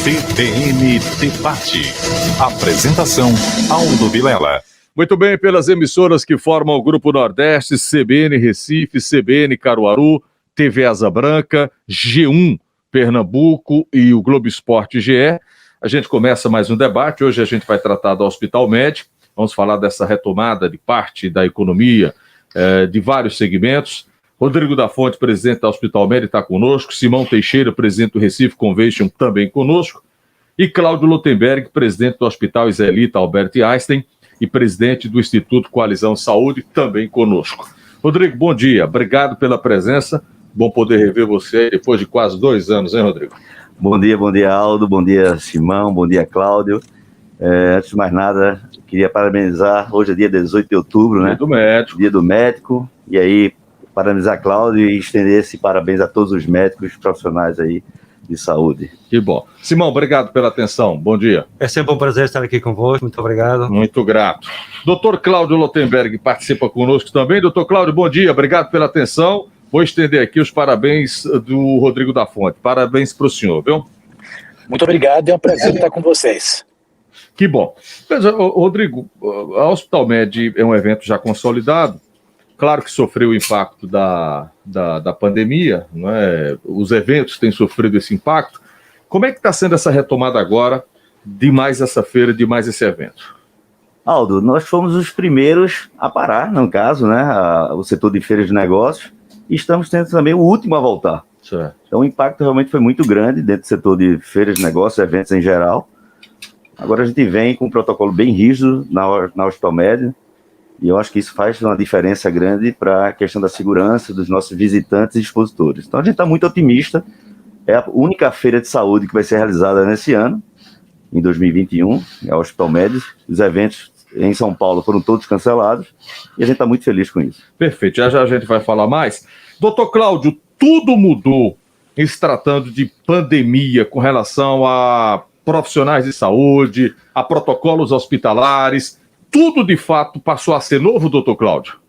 CBN Debate. Apresentação, Aldo Vilela. Muito bem, pelas emissoras que formam o Grupo Nordeste, CBN Recife, CBN Caruaru, TV Asa Branca, G1 Pernambuco e o Globo Esporte GE. A gente começa mais um debate. Hoje a gente vai tratar do Hospital Med. Vamos falar dessa retomada de parte da economia de vários segmentos. Rodrigo da Fonte, presidente do Hospital Med, está conosco. Simão Teixeira, presidente do Recife Convention, também conosco. E Cláudio Lotenberg, presidente do Hospital Israelita Albert Einstein e presidente do Instituto Coalizão Saúde, também conosco. Rodrigo, bom dia. Obrigado pela presença. Bom poder rever você depois de quase 2 anos, hein, Rodrigo? Bom dia, Aldo. Bom dia, Simão. Bom dia, Cláudio. Antes de mais nada, queria parabenizar. Hoje é dia 18 de outubro, né? Dia do médico. Dia do médico. E aí, parabenizar Cláudio e estender esse parabéns a todos os médicos profissionais aí de saúde. Que bom. Simão, obrigado pela atenção. Bom dia. É sempre um prazer estar aqui convosco. Muito obrigado. Muito grato. Doutor Cláudio Lotenberg participa conosco também. Doutor Cláudio, bom dia. Obrigado pela atenção. Vou estender aqui os parabéns do Rodrigo da Fonte. Parabéns para o senhor, viu? Muito obrigado. É um prazer estar com vocês. Que bom. Mas, Rodrigo, a Hospital Med é um evento já consolidado. Claro que sofreu o impacto da pandemia, não é? Os eventos têm sofrido esse impacto. Como é que está sendo essa retomada agora de mais essa feira, de mais esse evento? Aldo, nós fomos os primeiros a parar, no caso, né? O setor de feiras de negócios, e estamos tendo também o último a voltar. Certo. Então o impacto realmente foi muito grande dentro do setor de feiras de negócios, eventos em geral. Agora a gente vem com um protocolo bem rígido na Hospital Med. E eu acho que isso faz uma diferença grande para a questão da segurança dos nossos visitantes e expositores. Então a gente está muito otimista. É a única feira de saúde que vai ser realizada nesse ano, em 2021, é o Hospital Med. Os eventos em São Paulo foram todos cancelados e a gente está muito feliz com isso. Perfeito, já a gente vai falar mais. Doutor Cláudio, tudo mudou em se tratando de pandemia com relação a profissionais de saúde, a protocolos hospitalares. Tudo, de fato, passou a ser novo, doutor Cláudio?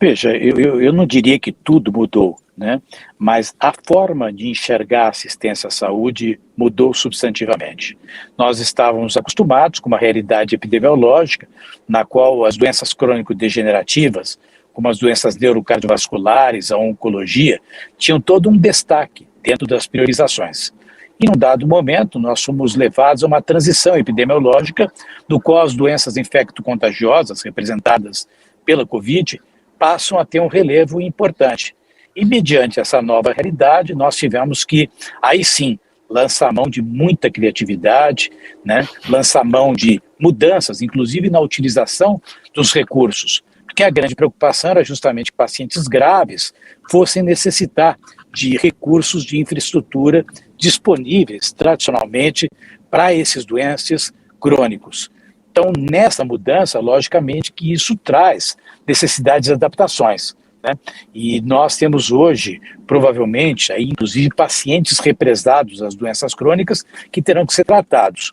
Veja, eu não diria que tudo mudou, né? Mas a forma de enxergar a assistência à saúde mudou substantivamente. Nós estávamos acostumados com uma realidade epidemiológica na qual as doenças crônico-degenerativas, como as doenças neurocardiovasculares, a oncologia, tinham todo um destaque dentro das priorizações. Em um dado momento, nós fomos levados a uma transição epidemiológica, no qual as doenças infecto-contagiosas, representadas pela Covid, passam a ter um relevo importante. E, mediante essa nova realidade, nós tivemos que, aí sim, lançar mão de muita criatividade, né? Lançar mão de mudanças, inclusive na utilização dos recursos, porque a grande preocupação era justamente que pacientes graves fossem necessitar de recursos de infraestrutura disponíveis tradicionalmente para esses doentes crônicos. Então, nessa mudança, logicamente que isso traz necessidades de adaptações, né? E nós temos hoje, provavelmente, aí, inclusive pacientes represados às doenças crônicas que terão que ser tratados.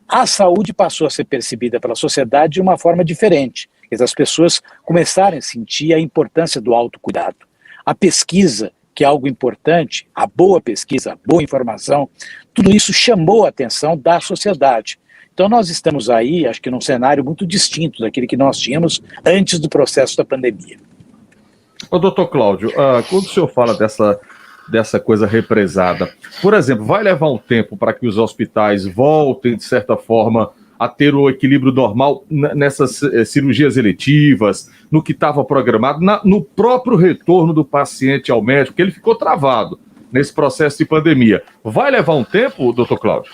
A saúde passou a ser percebida pela sociedade de uma forma diferente. As pessoas começaram a sentir a importância do autocuidado. A pesquisa, que é algo importante, a boa pesquisa, a boa informação, tudo isso chamou a atenção da sociedade. Então nós estamos aí, acho que num cenário muito distinto daquele que nós tínhamos antes do processo da pandemia. Ô, doutor Cláudio, quando o senhor fala dessa coisa represada, por exemplo, vai levar um tempo para que os hospitais voltem, de certa forma, a ter o equilíbrio normal nessas cirurgias eletivas, no que estava programado, no próprio retorno do paciente ao médico, que ele ficou travado nesse processo de pandemia. Vai levar um tempo, doutor Cláudio?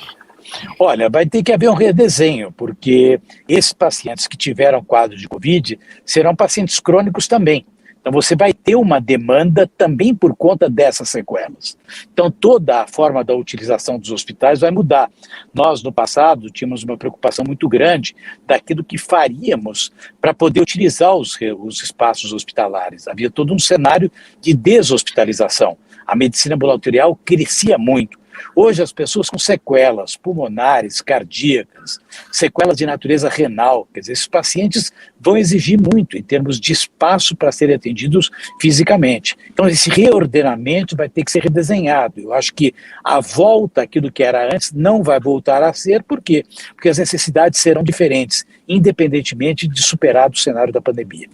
Olha, vai ter que haver um redesenho, porque esses pacientes que tiveram quadro de Covid serão pacientes crônicos também. Então você vai ter uma demanda também por conta dessas sequelas. Então toda a forma da utilização dos hospitais vai mudar. Nós no passado tínhamos uma preocupação muito grande daquilo que faríamos para poder utilizar os espaços hospitalares. Havia todo um cenário de deshospitalização. A medicina ambulatorial crescia muito. Hoje as pessoas com sequelas pulmonares, cardíacas, sequelas de natureza renal, quer dizer, esses pacientes vão exigir muito em termos de espaço para serem atendidos fisicamente. Então esse reordenamento vai ter que ser redesenhado. Eu acho que a volta àquilo que era antes não vai voltar a ser, por quê? Porque as necessidades serão diferentes, independentemente de superar o cenário da pandemia.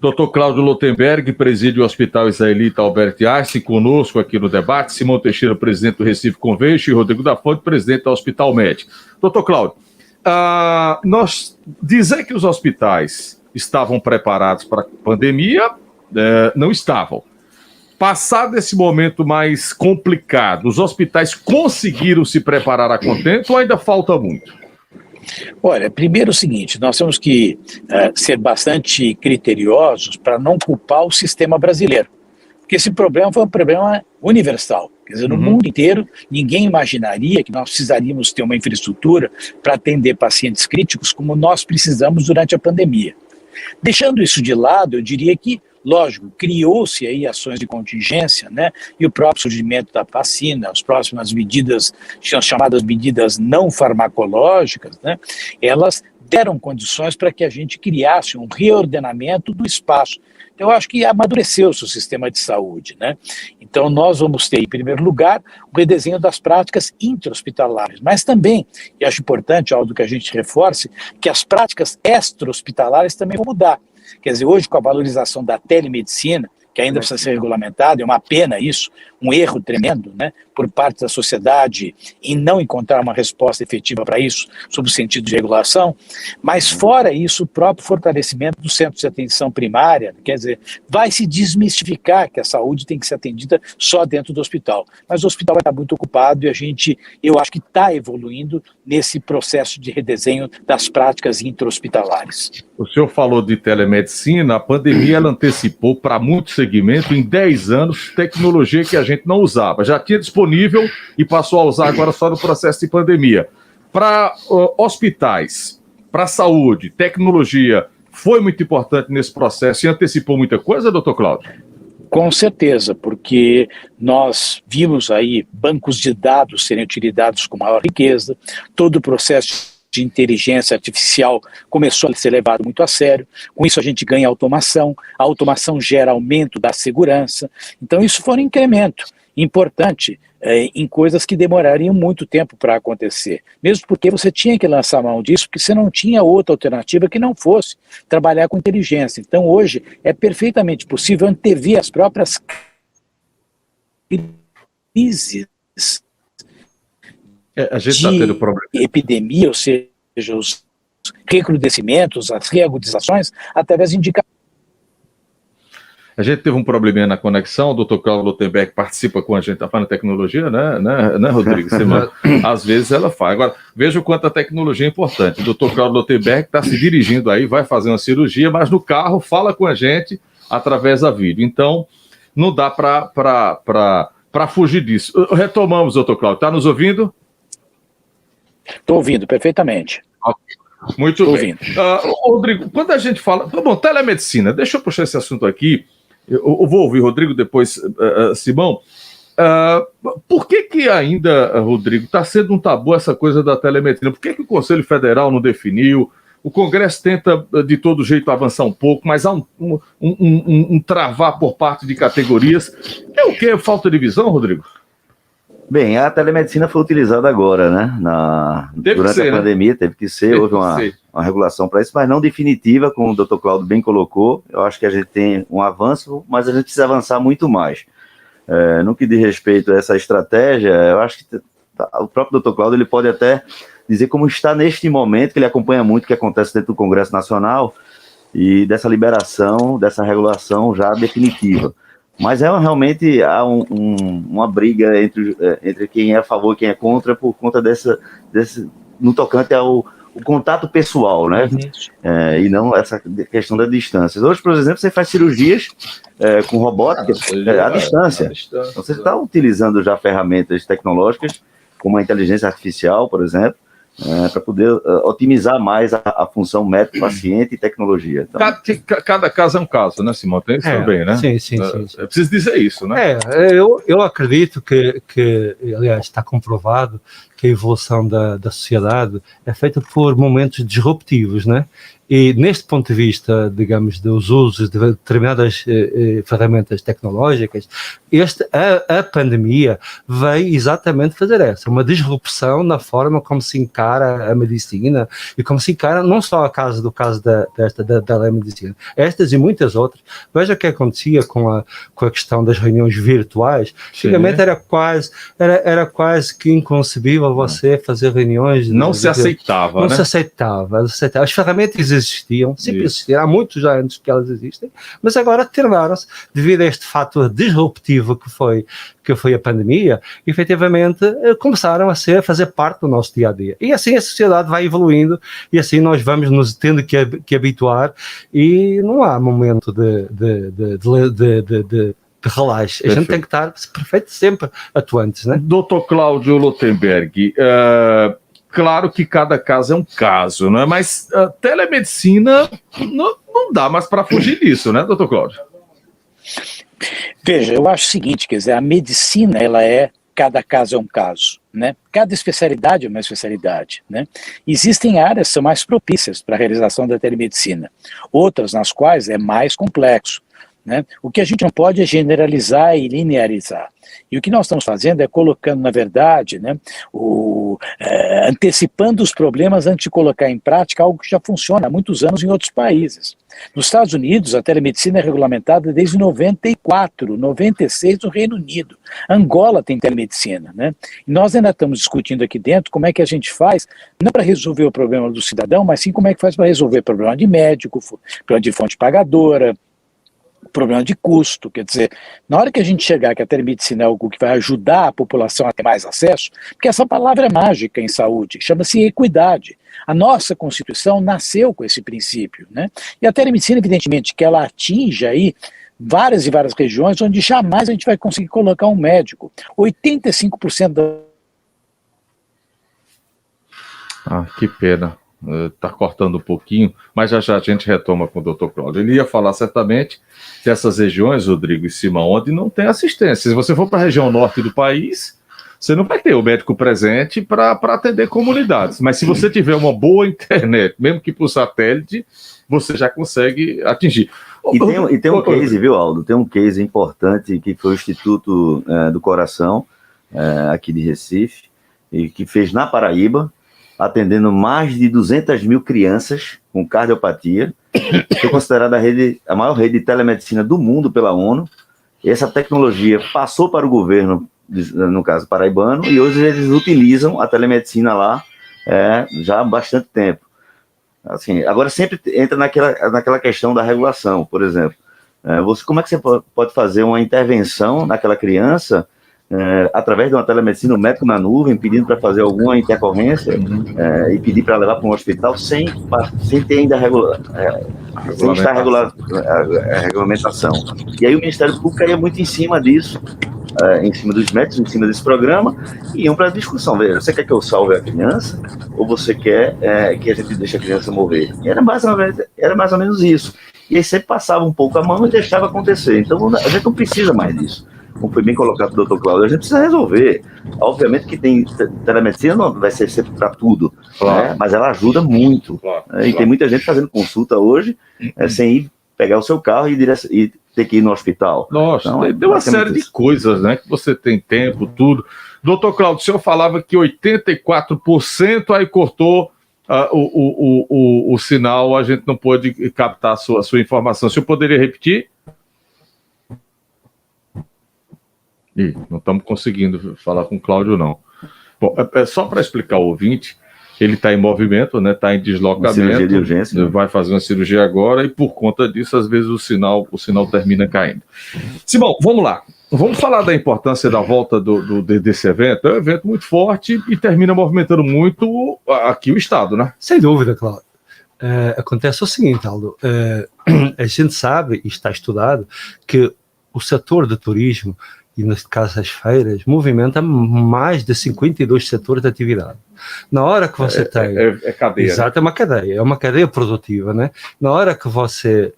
Dr. Cláudio Lotenberg, preside o Hospital Israelita Albert Einstein, conosco aqui no debate. Simão Teixeira, presidente do Recife Convention, e Rodrigo da Fonte, presidente do Hospital Med. Dr. Cláudio, dizer que os hospitais estavam preparados para a pandemia, não estavam. Passado esse momento mais complicado, os hospitais conseguiram se preparar a contento ou ainda falta muito? Olha, primeiro o seguinte, nós temos que ser bastante criteriosos para não culpar o sistema brasileiro, porque esse problema foi um problema universal, quer dizer, no mundo inteiro, ninguém imaginaria que nós precisaríamos ter uma infraestrutura para atender pacientes críticos como nós precisamos durante a pandemia. Deixando isso de lado, eu diria que, lógico, criou-se aí ações de contingência, né? E o próprio surgimento da vacina, as próximas medidas, as chamadas medidas não farmacológicas, né? Elas deram condições para que a gente criasse um reordenamento do espaço. Então, eu acho que amadureceu-se o sistema de saúde, né? Então, nós vamos ter, em primeiro lugar, o redesenho das práticas intra-hospitalares, mas também, e acho importante, Aldo, que a gente reforce, que as práticas extra-hospitalares também vão mudar. Quer dizer, hoje com a valorização da telemedicina, que ainda precisa ser regulamentada, é uma pena isso, um erro tremendo, né, por parte da sociedade em não encontrar uma resposta efetiva para isso, sob o sentido de regulação, mas fora isso, o próprio fortalecimento dos centros de atenção primária, quer dizer, vai se desmistificar que a saúde tem que ser atendida só dentro do hospital, mas o hospital vai estar muito ocupado e eu acho que está evoluindo nesse processo de redesenho das práticas intra-hospitalares. O senhor falou de telemedicina, a pandemia ela antecipou para muitos segmentos, em 10 anos, tecnologia que a gente não usava. Já tinha disponível e passou a usar agora só no processo de pandemia. Para hospitais, para saúde, tecnologia, foi muito importante nesse processo e antecipou muita coisa, doutor Cláudio? Com certeza, porque nós vimos aí bancos de dados serem utilizados com maior riqueza, todo o processo de inteligência artificial começou a ser levado muito a sério, com isso a gente ganha automação, a automação gera aumento da segurança, então isso foi um incremento importante em coisas que demorariam muito tempo para acontecer, mesmo porque você tinha que lançar mão disso, porque você não tinha outra alternativa que não fosse trabalhar com inteligência. Então hoje é perfeitamente possível antever as próprias crises a gente está tendo problema. Epidemia, ou seja, os recrudescimentos, as reagudizações, através de indicadores. A gente teve um probleminha na conexão, o doutor Cláudio Lotenberg participa com a gente, está falando de tecnologia, né, Rodrigo? Às vezes ela faz. Agora, veja o quanto a tecnologia é importante. O doutor Cláudio Lotenberg está se dirigindo aí, vai fazer uma cirurgia, mas no carro fala com a gente através da vídeo. Então, não dá para fugir disso. Retomamos, doutor Cláudio, está nos ouvindo? Estou ouvindo perfeitamente. Muito bem. Rodrigo, quando a gente fala... Bom, telemedicina, deixa eu puxar esse assunto aqui. Eu vou ouvir Rodrigo, depois Simão. Por que ainda, Rodrigo, está sendo um tabu essa coisa da telemedicina? Por que o Conselho Federal não definiu? O Congresso tenta, de todo jeito, avançar um pouco, mas há um travar por parte de categorias. É o quê? Falta de visão, Rodrigo? Bem, a telemedicina foi utilizada agora, né? Durante a pandemia, teve que ser, houve uma regulação para isso, mas não definitiva, como o doutor Cláudio bem colocou. Eu acho que a gente tem um avanço, mas a gente precisa avançar muito mais. No que diz respeito a essa estratégia, eu acho que o próprio doutor Cláudio ele pode até dizer como está neste momento, que ele acompanha muito o que acontece dentro do Congresso Nacional e dessa liberação, dessa regulação já definitiva. Mas realmente há uma briga entre quem é a favor e quem é contra por conta desse no tocante ao contato pessoal, né? E não essa questão da distância. Hoje, por exemplo, você faz cirurgias com robótica à distância. Então, você está utilizando já ferramentas tecnológicas, como a inteligência artificial, por exemplo, para poder otimizar mais a função médico-paciente e tecnologia. Então, Cada caso é um caso, né, Simão? Tem isso também, né? Sim. É preciso dizer isso, né? Eu acredito que, aliás, está comprovado que a evolução da sociedade é feita por momentos disruptivos, né? E neste ponto de vista, digamos, dos usos de determinadas ferramentas tecnológicas, a pandemia veio exatamente fazer uma disrupção na forma como se encara a medicina e como se encara não só do caso da telemedicina, estas e muitas outras. Veja o que acontecia com a questão das reuniões virtuais. Antigamente era quase que inconcebível você fazer reuniões. Não se aceitava. As ferramentas existiam, sempre existiram, há muitos anos que elas existem, mas agora tornaram-se, devido a este fator disruptivo que foi a pandemia, efetivamente começaram a fazer parte do nosso dia-a-dia. E assim a sociedade vai evoluindo e assim nós vamos nos tendo que habituar e não há momento de relaxe. A gente tem que estar sempre atuantes, né? Dr. Cláudio Lotenberg, claro que cada caso é um caso, né? Mas a telemedicina não dá mais para fugir disso, né, doutor Cláudio? Veja, eu acho o seguinte, quer dizer, a medicina, cada caso é um caso, né? Cada especialidade é uma especialidade, né? Existem áreas que são mais propícias para a realização da telemedicina, outras nas quais é mais complexo, né? O que a gente não pode é generalizar e linearizar. E o que nós estamos fazendo é colocando, na verdade, né, antecipando os problemas antes de colocar em prática algo que já funciona há muitos anos em outros países. Nos Estados Unidos, a telemedicina é regulamentada desde 94, 96 no Reino Unido. Angola tem telemedicina, né? E nós ainda estamos discutindo aqui dentro como é que a gente faz, não para resolver o problema do cidadão, mas sim como é que faz para resolver problema de médico, problema de fonte pagadora, problema de custo. Quer dizer, na hora que a gente chegar que a telemedicina é algo que vai ajudar a população a ter mais acesso, porque essa palavra é mágica em saúde, chama-se equidade. A nossa Constituição nasceu com esse princípio, né? E a telemedicina, evidentemente, que ela atinge aí várias e várias regiões onde jamais a gente vai conseguir colocar um médico. 85% da... Que pena. Está cortando um pouquinho, mas já a gente retoma com o doutor Cláudio. Ele ia falar certamente dessas regiões, Rodrigo e Simão, onde não tem assistência. Se você for para a região norte do país, você não vai ter o médico presente para atender comunidades. Mas se você tiver uma boa internet, mesmo que por satélite, você já consegue atingir. E tem um case, viu, Aldo? Tem um case importante que foi o Instituto do Coração, aqui de Recife, e que fez na Paraíba, atendendo mais de 200 mil crianças com cardiopatia. Foi considerada a maior rede de telemedicina do mundo pela ONU. E essa tecnologia passou para o governo, no caso paraibano, e hoje eles utilizam a telemedicina lá já há bastante tempo. Assim, agora sempre entra naquela questão da regulação, por exemplo. Como é que você pode fazer uma intervenção naquela criança através de uma telemedicina, um médico na nuvem, pedindo para fazer alguma intercorrência e pedir para levar para um hospital sem ter ainda sem estar a regulamentação. E aí o Ministério Público caía muito em cima disso, em cima dos médicos, em cima desse programa, e iam para a discussão. Você quer que eu salve a criança ou você quer que a gente deixe a criança morrer? E era mais ou menos isso. E aí sempre passava um pouco a mão e deixava acontecer. Então a gente não precisa mais disso. Como foi bem colocado pelo Dr. Cláudio, a gente precisa resolver. Obviamente que tem telemedicina, não vai ser sempre para tudo, claro, né? Mas ela ajuda muito. Claro. E tem muita gente fazendo consulta hoje sem ir pegar o seu carro e ter que ir no hospital. Nossa, então, tem uma série de coisas, né? Que você tem tempo, tudo. Doutor Cláudio, o senhor falava que 84%, aí cortou o sinal, a gente não pôde captar a sua informação. O senhor poderia repetir? Não estamos conseguindo falar com o Cláudio, não. Bom, só para explicar ao ouvinte, ele está em movimento, né? Está em deslocamento, cirurgia de urgência, vai fazer uma cirurgia agora e por conta disso, às vezes, o sinal termina caindo. Simão, vamos lá. Vamos falar da importância da volta desse evento. É um evento muito forte e termina movimentando muito aqui o Estado, né? Sem dúvida, Cláudio. Acontece o seguinte, Aldo. A gente sabe, e está estudado, que o setor de turismo e neste caso as feiras, movimenta mais de 52 setores de atividade. Na hora que você tem... É cadeia. Exato, é uma cadeia produtiva, né? Na hora que você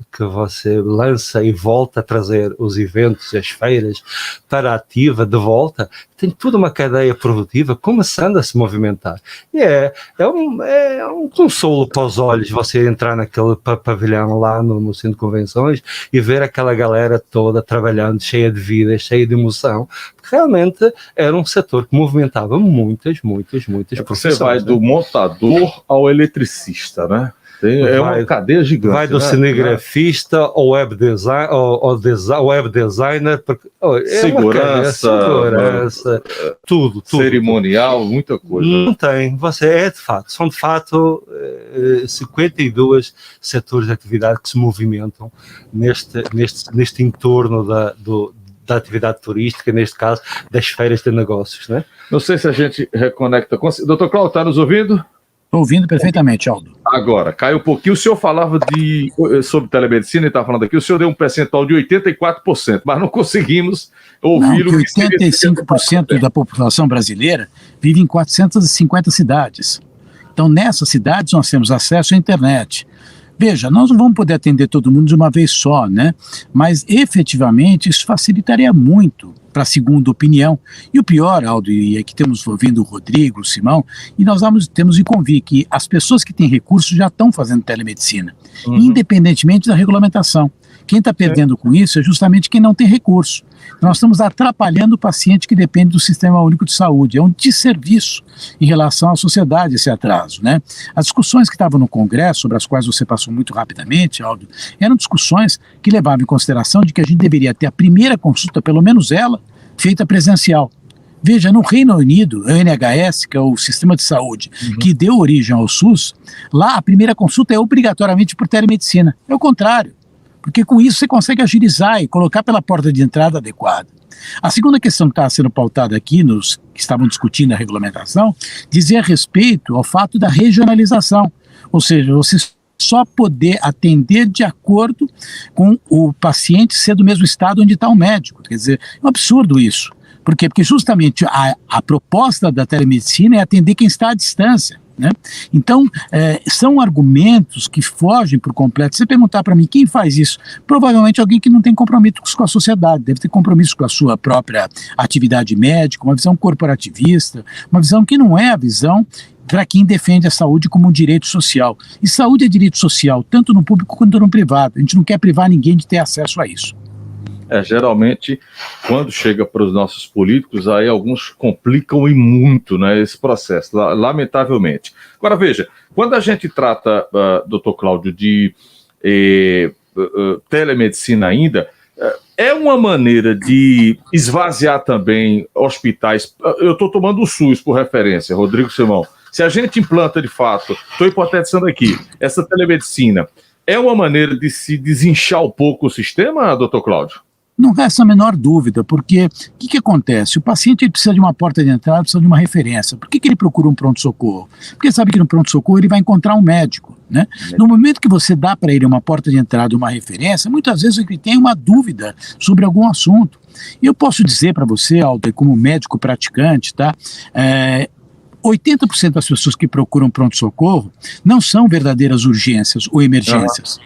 lança e volta a trazer os eventos, as feiras, para a ativa, de volta, tem toda uma cadeia produtiva começando a se movimentar. E é um consolo para os olhos você entrar naquele pavilhão lá no centro de convenções e ver aquela galera toda trabalhando, cheia de vida, cheia de emoção, porque realmente era um setor que movimentava muitas profissões. Você vai do montador ao eletricista, né? É uma cadeia gigante. Vai do cinegrafista ao web designer, segurança, tudo. Cerimonial, muita coisa. Não tem, são de fato 52 setores de atividade que se movimentam neste entorno da atividade turística, neste caso, das feiras de negócios, né? Não sei se a gente reconecta com... Dr. Cláudio, está nos ouvindo? Estou ouvindo perfeitamente, Aldo. Agora, caiu um pouquinho. O senhor falava sobre telemedicina, e estava falando aqui, o senhor deu um percentual de 84%, mas não conseguimos ouvir o que 85% da população brasileira vive em 450 cidades. Então, nessas cidades, nós temos acesso à internet. Veja, nós não vamos poder atender todo mundo de uma vez só, né? Mas, efetivamente, isso facilitaria muito para a segunda opinião. E o pior, Aldo, e aqui temos ouvindo o Rodrigo, o Simão, e nós temos de convir que as pessoas que têm recursos já estão fazendo telemedicina, independentemente da regulamentação. Quem está perdendo com isso é justamente quem não tem recurso. Nós estamos atrapalhando o paciente que depende do Sistema Único de Saúde. É um desserviço em relação à sociedade esse atraso, né? As discussões que estavam no Congresso, sobre as quais você passou muito rapidamente, Aldo, eram discussões que levavam em consideração de que a gente deveria ter a primeira consulta, pelo menos ela, feita presencial. Veja, no Reino Unido, o NHS, que é o Sistema de Saúde, que deu origem ao SUS, lá a primeira consulta é obrigatoriamente por telemedicina. É o contrário. Porque com isso você consegue agilizar e colocar pela porta de entrada adequada. A segunda questão que está sendo pautada aqui, nos que estavam discutindo a regulamentação, dizia respeito ao fato da regionalização. Ou seja, você só poder atender de acordo com o paciente ser do mesmo estado onde está o médico. Quer dizer, é um absurdo isso. Por quê? Porque justamente a proposta da telemedicina é atender quem está à distância. Né? Então, são argumentos que fogem por completo. Se você perguntar para mim quem faz isso, provavelmente alguém que não tem compromisso com a sociedade, deve ter compromisso com a sua própria atividade médica, uma visão corporativista, uma visão que não é a visão para quem defende a saúde como um direito social. E saúde é direito social, tanto no público quanto no privado. A gente não quer privar ninguém de ter acesso a isso. Geralmente, quando chega para os nossos políticos, aí alguns complicam e muito, né, esse processo, lamentavelmente. Agora, veja, quando a gente trata, doutor Cláudio, de telemedicina ainda, é uma maneira de esvaziar também hospitais. Eu estou tomando o SUS por referência, Rodrigo Simão. Se a gente implanta de fato, estou hipotetizando aqui, essa telemedicina, é uma maneira de se desinchar um pouco o sistema, doutor Cláudio? Não resta a menor dúvida, porque o que acontece? O paciente ele precisa de uma porta de entrada, precisa de uma referência. Por que ele procura um pronto-socorro? Porque ele sabe que no pronto-socorro ele vai encontrar um médico, né? No momento que você dá para ele uma porta de entrada, uma referência, muitas vezes ele tem uma dúvida sobre algum assunto. E eu posso dizer para você, Aldo, como médico praticante, tá? 80% das pessoas que procuram pronto-socorro não são verdadeiras urgências ou emergências.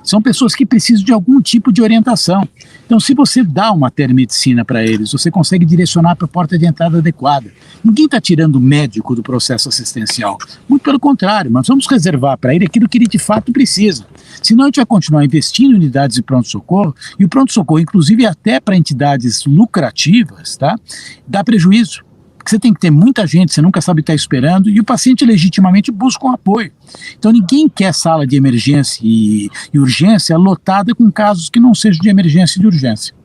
São pessoas que precisam de algum tipo de orientação. Então, se você dá uma telemedicina para eles, você consegue direcionar para a porta de entrada adequada. Ninguém está tirando o médico do processo assistencial. Muito pelo contrário, mas vamos reservar para ele aquilo que ele de fato precisa. Senão a gente vai continuar investindo em unidades de pronto-socorro, e o pronto-socorro, inclusive até para entidades lucrativas, tá, dá prejuízo. Porque você tem que ter muita gente, você nunca sabe o que está esperando, e o paciente legitimamente busca um apoio. Então ninguém quer sala de emergência e urgência lotada com casos que não sejam de emergência e de urgência.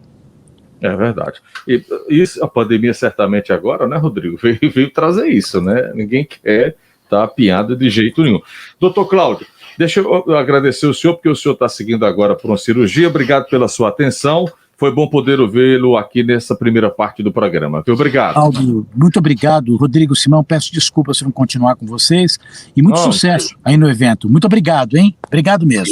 É verdade. E isso, a pandemia certamente agora, né, Rodrigo, veio trazer isso, né? Ninguém quer estar apiado de jeito nenhum. Doutor Cláudio, deixa eu agradecer o senhor, porque o senhor está seguindo agora por uma cirurgia. Obrigado pela sua atenção. Foi bom poder ouvi-lo aqui nessa primeira parte do programa. Muito obrigado. Aldo, muito obrigado. Rodrigo, Simão, peço desculpas se não continuar com vocês. E muito sucesso aí no evento. Muito obrigado, hein? Obrigado mesmo.